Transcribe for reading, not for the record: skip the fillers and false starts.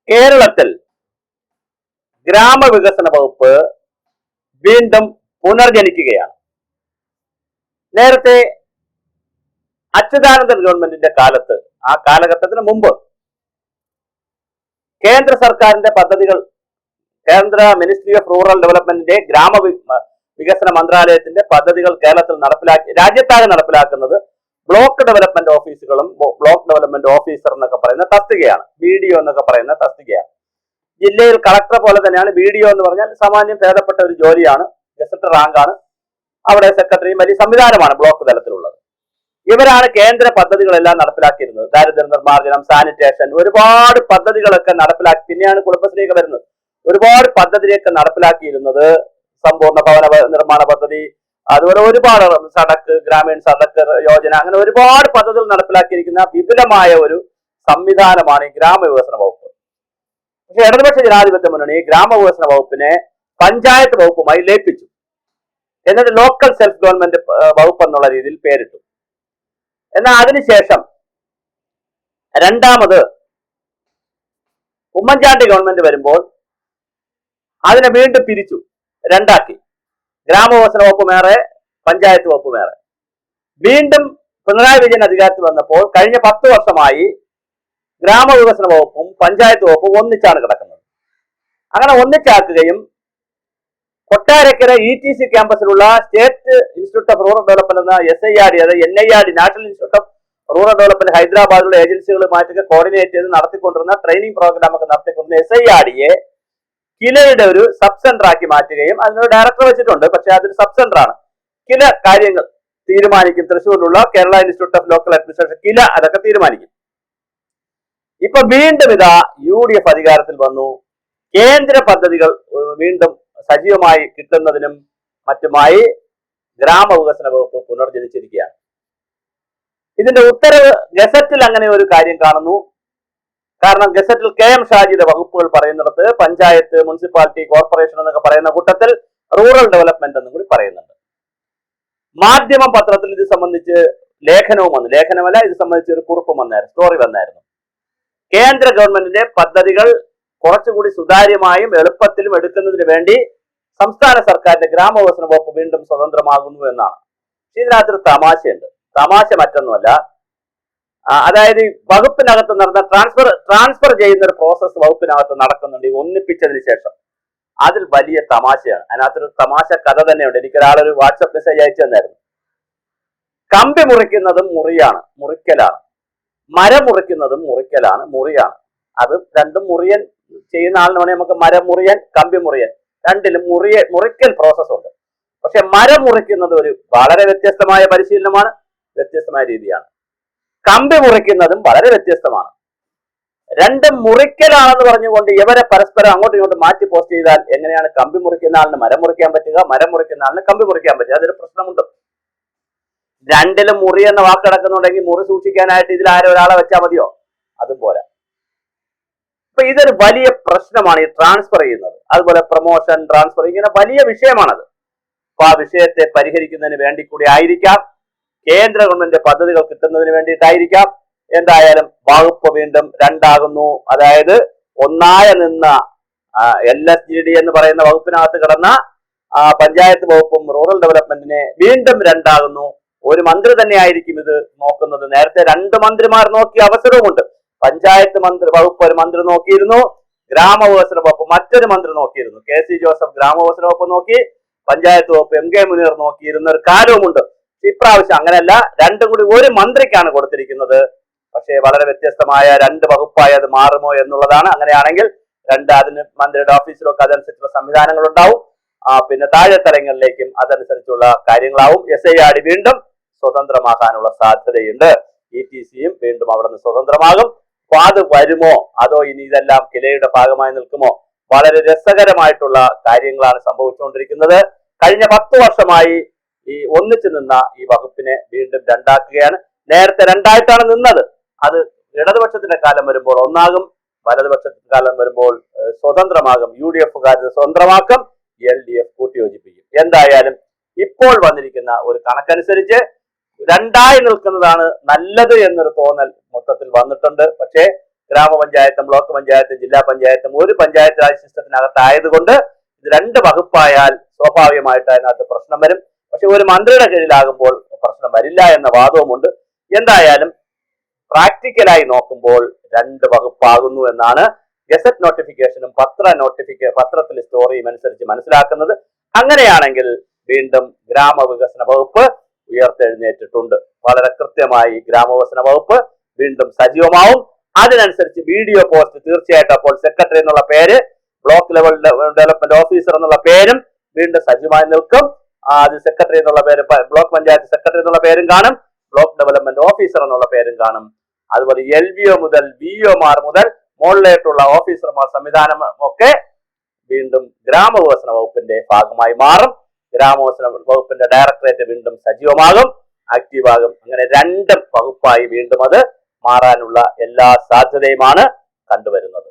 കേരളത്തിൽ ഗ്രാമവികസന വകുപ്പ് വീണ്ടും പുനർജനിക്കുകയാണ്. നേരത്തെ അച്യുതാനന്ദൻ ഗവൺമെന്റിന്റെ കാലത്ത്, ആ കാലഘട്ടത്തിന് മുമ്പ് കേന്ദ്ര സർക്കാരിന്റെ പദ്ധതികൾ, കേന്ദ്ര മിനിസ്ട്രി ഓഫ് റൂറൽ ഡെവലപ്മെന്റിന്റെ വികസന മന്ത്രാലയത്തിന്റെ പദ്ധതികൾ കേരളത്തിൽ രാജ്യത്താകെ നടപ്പിലാക്കുന്നത് ബ്ലോക്ക് ഡെവലപ്മെന്റ് ഓഫീസുകളും ബ്ലോക്ക് ഡെവലപ്മെന്റ് ഓഫീസർ എന്നൊക്കെ പറയുന്ന തസ്തികയാണ്. BDO എന്നൊക്കെ പറയുന്ന തസ്തികയാണ്. ജില്ലയിൽ കളക്ടർ പോലെ തന്നെയാണ്. BDO എന്ന് പറഞ്ഞാൽ സാമാന്യം ഭേദപ്പെട്ട ഒരു ജോലിയാണ്, ഗസറ്റ് റാങ്കാണ്. അവിടെ സെക്രട്ടറിയും വലിയ സംവിധാനമാണ് ബ്ലോക്ക് തലത്തിലുള്ളത്. ഇവരാണ് കേന്ദ്ര പദ്ധതികളെല്ലാം നടപ്പിലാക്കിയിരുന്നത്. ദാരിദ്ര്യ നിർമ്മാർജ്ജനം, സാനിറ്റേഷൻ, ഒരുപാട് പദ്ധതികളൊക്കെ നടപ്പിലാക്കി. പിന്നെയാണ് കുടുംബശ്രീയൊക്കെ വരുന്നത്. ഒരുപാട് പദ്ധതിയൊക്കെ നടപ്പിലാക്കിയിരുന്നത് സമ്പൂർണ്ണ ഭവന നിർമ്മാണ പദ്ധതി, അതുപോലെ ഒരുപാട് സടക്ക്, ഗ്രാമീൺ സടക്ക് യോജന, അങ്ങനെ ഒരുപാട് പദ്ധതികൾ നടപ്പിലാക്കിയിരിക്കുന്ന വിപുലമായ ഒരു സംവിധാനമാണ് ഈ ഗ്രാമവികസന വകുപ്പ്. പക്ഷെ ഇടതുപക്ഷ ജനാധിപത്യ മുന്നണി ഗ്രാമവികസന വകുപ്പിനെ പഞ്ചായത്ത് വകുപ്പുമായി ലയിപ്പിച്ചു. എന്നിട്ട് ലോക്കൽ സെൽഫ് ഗവൺമെന്റ് വകുപ്പ് എന്നുള്ള രീതിയിൽ പേരിട്ടു. എന്നാൽ അതിനുശേഷം രണ്ടാമത് ഉമ്മൻചാണ്ടി ഗവൺമെന്റ് വരുമ്പോൾ അതിനെ വീണ്ടും പിരിച്ചു, രണ്ടാക്കി. ഗ്രാമവികസന വകുപ്പ് വേറെ, പഞ്ചായത്ത് വകുപ്പ് വേറെ. വീണ്ടും പിണറായി വിജയൻ അധികാരത്തിൽ വന്നപ്പോൾ കഴിഞ്ഞ 10 വർഷമായി ഗ്രാമവികസന വകുപ്പും പഞ്ചായത്ത് വകുപ്പും ഒന്നിച്ചാണ് കിടക്കുന്നത്. അങ്ങനെ ഒന്നിച്ചാക്കുകയും കൊട്ടാരക്കര ETC ക്യാമ്പസിലുള്ള state institute of rural development എന്ന SIRD, അതായത് NIRD, national institute of rural development ഹൈദരാബാദിലുള്ള ഏജൻസികളുമായിട്ടൊക്കെ കോർഡിനേറ്റ് ചെയ്ത് നടത്തിക്കൊണ്ടിരുന്ന ട്രെയിനിങ് പ്രോഗ്രാം ഒക്കെ നടത്തിക്കൊണ്ടിരുന്ന SIRDയെ കിലയുടെ ഒരു സബ് സെന്റർ ആക്കി മാറ്റുകയും അതിനൊരു ഡയറക്ടർ വെച്ചിട്ടുണ്ട്. പക്ഷെ അതൊരു സബ് സെന്റർ ആണ്. കില കാര്യങ്ങൾ തീരുമാനിക്കും. തൃശ്ശൂരിലുള്ള Kerala institute of local administration, KILA, അതൊക്കെ തീരുമാനിക്കും. ഇപ്പൊ വീണ്ടും ഇതാ UDF അധികാരത്തിൽ വന്നു. കേന്ദ്ര പദ്ധതികൾ വീണ്ടും സജീവമായി കിട്ടുന്നതിനും മറ്റുമായി ഗ്രാമവികസന വകുപ്പ് പുനർജനിച്ചിരിക്കുകയാണ്. ഇതിന്റെ ഉത്തരവ് ഗസറ്റിൽ അങ്ങനെ ഒരു കാര്യം കാണുന്നു. കാരണം ഗസറ്റിൽ KM ഷാജിയുടെ വകുപ്പുകൾ പറയുന്നിടത്ത് പഞ്ചായത്ത്, മുനിസിപ്പാലിറ്റി, കോർപ്പറേഷൻ എന്നൊക്കെ പറയുന്ന കൂട്ടത്തിൽ റൂറൽ ഡെവലപ്മെന്റ് എന്നും കൂടി പറയുന്നുണ്ട്. മാധ്യമം പത്രത്തിൽ ഇത് സംബന്ധിച്ച് ലേഖനവും വന്നു. ലേഖനമല്ല, ഇത് സംബന്ധിച്ച് ഒരു കുറിപ്പും വന്നായിരുന്നു, സ്റ്റോറി വന്നായിരുന്നു. കേന്ദ്ര ഗവൺമെന്റിന്റെ പദ്ധതികൾ കുറച്ചുകൂടി സുതാര്യമായും എളുപ്പത്തിലും എടുക്കുന്നതിന് വേണ്ടി സംസ്ഥാന സർക്കാരിന്റെ ഗ്രാമവികസന വകുപ്പ് വീണ്ടും സ്വതന്ത്രമാകുന്നു എന്നാണ്. ഇതിനകത്തൊരു തമാശയുണ്ട്. തമാശ മറ്റൊന്നുമല്ല, അതായത് വകുപ്പിനകത്ത് നടന്ന ട്രാൻസ്ഫർ ചെയ്യുന്ന ഒരു പ്രോസസ്സ് വകുപ്പിനകത്ത് നടക്കുന്നുണ്ട് ഒന്നിപ്പിച്ചതിന് ശേഷം. അതിൽ വലിയ തമാശയാണ്. അതിനകത്തൊരു തമാശ കഥ തന്നെയുണ്ട്. എനിക്കൊരാളൊരു വാട്സപ്പ് മെസ്സേജ് അയച്ചു തന്നായിരുന്നു. കമ്പി മുറിക്കുന്നതും മുറിക്കലാണ്, മരം മുറിക്കുന്നതും മുറിയാണ്. അത് രണ്ടും മുറിയൻ ചെയ്യുന്ന ആളിന് വേണമെങ്കിൽ നമുക്ക് മരം മുറിയൻ, കമ്പി മുറിയൻ, രണ്ടിലും മുറിക്കൽ പ്രോസസ് ഉണ്ട്. പക്ഷെ മരം മുറിക്കുന്നത് ഒരു വളരെ വ്യത്യസ്തമായ പരിശീലനമാണ്, വ്യത്യസ്തമായ രീതിയാണ്. കമ്പി മുറിക്കുന്നതും വളരെ വ്യത്യസ്തമാണ്. രണ്ടും മുറിക്കലാണെന്ന് പറഞ്ഞുകൊണ്ട് ഇവരെ പരസ്പരം അങ്ങോട്ടും ഇങ്ങോട്ടും മാറ്റി പോസ്റ്റ് ചെയ്താൽ എങ്ങനെയാണ് കമ്പി മുറിക്കുന്ന ആളിന് മരം മുറിക്കാൻ പറ്റുക, മരം മുറിക്കുന്ന ആളിന് കമ്പി മുറിക്കാൻ പറ്റുക? അതൊരു പ്രശ്നമുണ്ട്. രണ്ടിലും മുറി എന്ന വാക്ക് കിടക്കുന്നുണ്ടെങ്കിൽ മുറി സൂക്ഷിക്കാനായിട്ട് ഇതിൽ ആരോ ഒരാളെ വെച്ചാൽ മതിയോ? അതും പോരാ. അപ്പൊ ഇതൊരു വലിയ പ്രശ്നമാണ് ഈ ട്രാൻസ്ഫർ ചെയ്യുന്നത്. അതുപോലെ പ്രൊമോഷൻ, ട്രാൻസ്ഫർ, ഇങ്ങനെ വലിയ വിഷയമാണത്. അപ്പൊ ആ വിഷയത്തെ പരിഹരിക്കുന്നതിന് വേണ്ടി കൂടി ആയിരിക്കാം, കേന്ദ്ര ഗവൺമെന്റ് പദ്ധതികൾ കിട്ടുന്നതിന് വേണ്ടിയിട്ടായിരിക്കാം. എന്തായാലും വകുപ്പ് വീണ്ടും രണ്ടാകുന്നു. അതായത് ഒന്നായ നിന്ന LSGD എന്ന് പറയുന്ന വകുപ്പിനകത്ത് കിടന്ന പഞ്ചായത്ത് വകുപ്പും റൂറൽ ഡെവലപ്മെന്റിനെ വീണ്ടും രണ്ടാകുന്നു. ഒരു മന്ത്രി തന്നെ ആയിരിക്കും ഇത് നോക്കുന്നത്. നേരത്തെ 2 മന്ത്രിമാർ നോക്കിയ അവസരവുമുണ്ട്. പഞ്ചായത്ത് വകുപ്പ് ഒരു മന്ത്രി നോക്കിയിരുന്നു, ഗ്രാമവികസന വകുപ്പ് മറ്റൊരു മന്ത്രി നോക്കിയിരുന്നു. KC ജോസഫ് ഗ്രാമവികസന വകുപ്പ് നോക്കി, പഞ്ചായത്ത് വകുപ്പ് MK മുനീർ നോക്കിയിരുന്ന ഒരു കാലവുമുണ്ട്. ഇപ്രാവശ്യം അങ്ങനെയല്ല, രണ്ടും കൂടി ഒരു മന്ത്രിക്കാണ് കൊടുത്തിരിക്കുന്നത്. പക്ഷേ വളരെ വ്യത്യസ്തമായ 2 വകുപ്പായി അത് മാറുമോ എന്നുള്ളതാണ്. അങ്ങനെയാണെങ്കിൽ അതിന് മന്ത്രിയുടെ ഓഫീസിലൊക്കെ അതനുസരിച്ചുള്ള സംവിധാനങ്ങൾ ഉണ്ടാവും. പിന്നെ താഴെ തലങ്ങളിലേക്കും അതനുസരിച്ചുള്ള കാര്യങ്ങളാവും. SIRD വീണ്ടും സ്വതന്ത്രമാകാനുള്ള സാധ്യതയുണ്ട്. ETCയും വീണ്ടും അവിടെ നിന്ന് സ്വതന്ത്രമാകും. അപ്പൊ അത് വരുമോ, അതോ ഇനി ഇതെല്ലാം കിലയുടെ ഭാഗമായി നിൽക്കുമോ? വളരെ രസകരമായിട്ടുള്ള കാര്യങ്ങളാണ് സംഭവിച്ചുകൊണ്ടിരിക്കുന്നത്. കഴിഞ്ഞ 10 വർഷമായി ഈ ഒന്നിച്ചു നിന്ന ഈ വകുപ്പിനെ വീണ്ടും രണ്ടാക്കുകയാണ്. നേരത്തെ രണ്ടായിട്ടാണ് നിന്നത്. അത് ഇടതുപക്ഷത്തിന്റെ കാലം വരുമ്പോൾ ഒന്നാകും, വലതുപക്ഷത്തിന്റെ കാലം വരുമ്പോൾ സ്വതന്ത്രമാകും. UDF സ്വതന്ത്രമാക്കും, LDF കൂട്ടിയോജിപ്പിക്കും. എന്തായാലും ഇപ്പോൾ വന്നിരിക്കുന്ന ഒരു കണക്കനുസരിച്ച് രണ്ടായി നിൽക്കുന്നതാണ് നല്ലത് എന്നൊരു തോന്നൽ മൊത്തത്തിൽ വന്നിട്ടുണ്ട്. പക്ഷേ ഗ്രാമപഞ്ചായത്തും ബ്ലോക്ക് പഞ്ചായത്തും ജില്ലാ പഞ്ചായത്തും ഒരു പഞ്ചായത്ത് രാജ് സിസ്റ്റത്തിനകത്തായതുകൊണ്ട് ഇത് 2 വകുപ്പായാൽ സ്വാഭാവികമായിട്ട് അതിനകത്ത് പ്രശ്നം വരും. പക്ഷെ ഒരു മന്ത്രിയുടെ കീഴിലാകുമ്പോൾ പ്രശ്നം വരില്ല എന്ന വാദവുമുണ്ട്. എന്തായാലും പ്രാക്ടിക്കലായി നോക്കുമ്പോൾ 2 വകുപ്പാകുന്നു എന്നാണ് ഗസറ്റ് നോട്ടിഫിക്കേഷനും പത്രത്തിലെ സ്റ്റോറിയും അനുസരിച്ച് മനസ്സിലാക്കുന്നത്. അങ്ങനെയാണെങ്കിൽ വീണ്ടും ഗ്രാമവികസന വകുപ്പ് ഉയർത്തെഴുന്നേറ്റിട്ടുണ്ട്. വളരെ കൃത്യമായി ഗ്രാമവികസന വകുപ്പ് വീണ്ടും സജീവമാവും. അതിനനുസരിച്ച് വീഡിയോ പോസ്റ്റ് തീർച്ചയായിട്ടും അപ്പോൾ സെക്രട്ടറി എന്നുള്ള പേര്, ബ്ലോക്ക് ലെവൽ ഡെവലപ്മെന്റ് ഓഫീസർ എന്നുള്ള പേരും വീണ്ടും സജീവമായി നിൽക്കും. അത് സെക്രട്ടറി എന്നുള്ള പേര്, ബ്ലോക്ക് പഞ്ചായത്ത് സെക്രട്ടറി എന്നുള്ള പേരും കാണും, ബ്ലോക്ക് ഡെവലപ്മെന്റ് ഓഫീസർ എന്നുള്ള പേരും കാണും. അതുപോലെ LVO മുതൽ VOമാർ മുതൽ മുകളിലേക്കുള്ള ഓഫീസർമാർ സംവിധാനം ഒക്കെ വീണ്ടും ഗ്രാമവികസന വകുപ്പിന്റെ ഭാഗമായി മാറും. ഗ്രാമവികസന വകുപ്പിന്റെ ഡയറക്ടറേറ്റ് വീണ്ടും സജീവമാകും, ആക്റ്റീവാകും. അങ്ങനെ 2 വകുപ്പായി വീണ്ടും അത് മാറാനുള്ള എല്ലാ സാധ്യതയുമാണ് കണ്ടുവരുന്നത്.